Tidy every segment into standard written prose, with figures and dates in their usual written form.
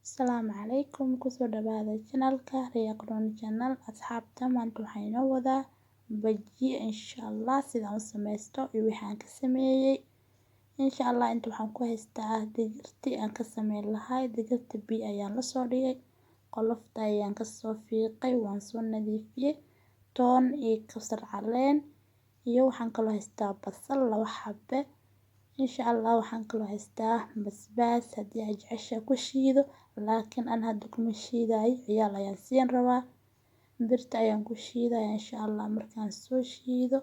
Asalaamu calaykum kusoo dhawaada channelka Riyaaqroon Channel. Asxaabta maanta waxaan inoo wadaa bajiye insha Allah sidaan u sameysto iyo waxaan ka sameeyay insha Allah. Inta waxaan ku haystaa digirtii aan ka sameyn lahay. Digirta biyo ayaan la soo dhigay, qolofta ayaan ka soo fiiqay, waan soo nadiifiyay, toon iyo kabsar caleen iyo waxaan kaloo haystaa basal 2 xabbe insha Allah. Waxaan kaloo haystaa basbaas haddii aad jeceshahay ku shiido, laakiin aan hadda kuma shiidayo, ciyaal ayaan siin rabaa. Birta ayaan ku shiidaya insha Allah. Markaan soo shiido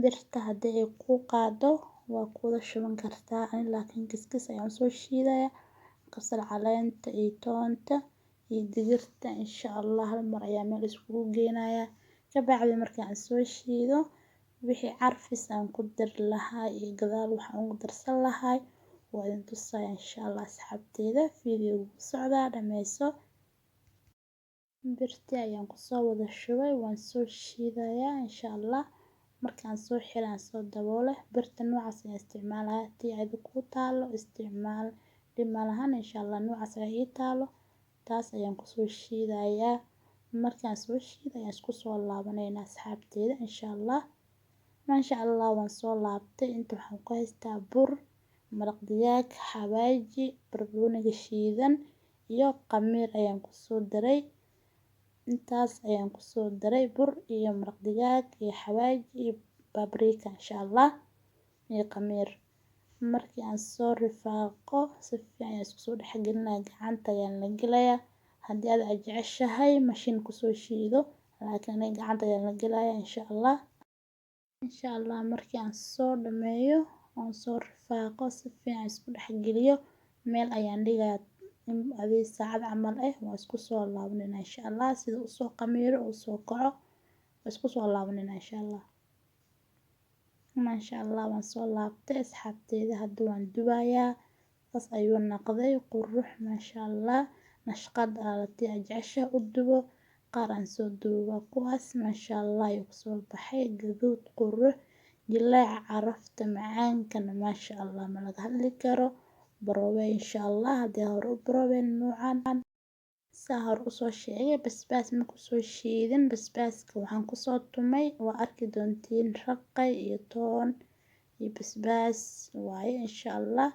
birta haddii ay ku qaado waa ku wada shuban kartaa, laakiin kiskis ayaan soo shiidaya. Kabsar caleenta iyo toonta iyo digirta insha Allah hal mar ayaa meel iskugu geenaya. Ka bacdi markaan soo shiido wixii carfis aan ku dar lahaa iyo gadaal waxaan ugu darsan lahaa waa idin tusaya insha Allah. Asxaabteeda video socda dhameyso. Birta ayaan ku soo wada shubay, waan soo shiidaya insha Allah. Markaan soo xiran soo daboole birta noocaas ayaan isticmaalaya. Tii aad ku taalo isticmaal dhimalahan insha Allah. Noocaas ay ii taalo taas ayaan ku soo shiidaya. Markaan soo shiiday isku soo laabanayna asxaabteeda insha Allah. Masha Allah waan soo laabtay. Inta waxaan ku haystaa bur, maraq digaag, xawaaji, barbarooniga shiidan iyo khamiir ayaan ku soo daray. Intaas ayaan ku soo daray bur iyo maraq digaag iyo xawaaji iyo paprika insha Allah iyo khamiir. Markii aan soo rifaaqo si fiican ayaan isku soo dhexgelinaa, gacanta ayaan la gelaya. Haddii aad jeceshahay mashiin ku soo shiido, laakiin gacanta ayaan la gelaya insha Allah. insha Allah markii aan soo dhameeyo aan soo rifaaqo si fiican isku dhexgeliyo meel ayaan dhigaa adii saacad camal waan isku soo laabanayna insha Allah. Sida u soo khamiiro u soo kaco isku soo laabanayna insha Allah. Masha Allah waan soo laabtay asxaabteeda. Hadda waan dubayaa taas ayuu noqday qurux masha Allah. Nashqad aalati jeceshahay u dubo qaar aan soo duuba kuwaas masha Allah ayuu soo baxay gaduud qurux jilaaca carafta macaankana masha Allah ma laga hadli karo. Baroowe insha Allah haddii hore u baroowe noocan sahar u soo sheegay basbaas ma ku soo shiidin. Basbaaska waxaan ku soo tumay waa arki doontiin raqay iyo toon iyo basbaas waaye insha Allah.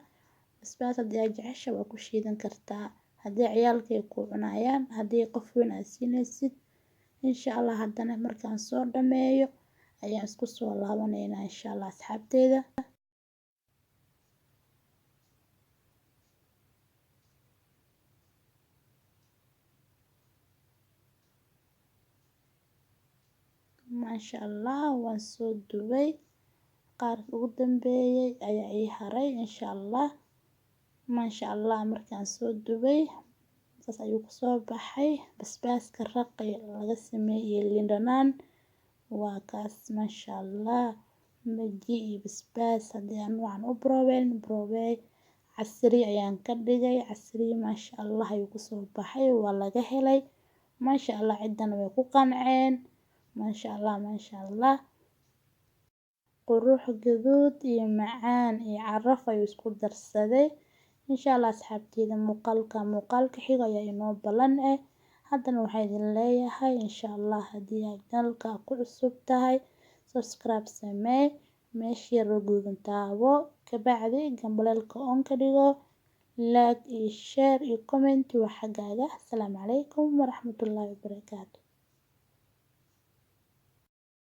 Basbaas haddii aad jeceshahay waa ku shiidan kartaa haddii ciyaalkay ku cunayaan, haddii qof weyn aad siinaysid insha Allah. Haddana markaan soo dhameeyo ayaan isku soo laabanayna insha Allah asxaabteeda. Masha Allah waan soo dubay qaar ugu dambeeyay ayaa ii haray insha Allah. Masha Allah markaan soo dubay saas ayuu ku soo baxay basbaaska raqay laga sameeyay liin dhanaan waa kaas masha Allah. Bajiye basbaas haddii aan waxaan u baroowe casri ayaan ka dhigay casri masha Allah ayuu ku soo baxay waa laga helay masha Allah. Cidana way ku qanceen masha Allah masha Allah. Qurux gaduud iyo macaan iyo caraf ayuu isku darsaday insha Allah. Asxaabteeda muuqaalka xiga ayaa inoo balan haddana waxaan idin leeyahay insha Allah haddii aad channelka ku cusub tahay subscribe samee meeshii yar guudan taabo ka bacdi gambaleelka on ka dhigo like iyo share iyo comment waa xagaaga. Assalaamu calaykum waraxmatullaahi wabarakaatuh.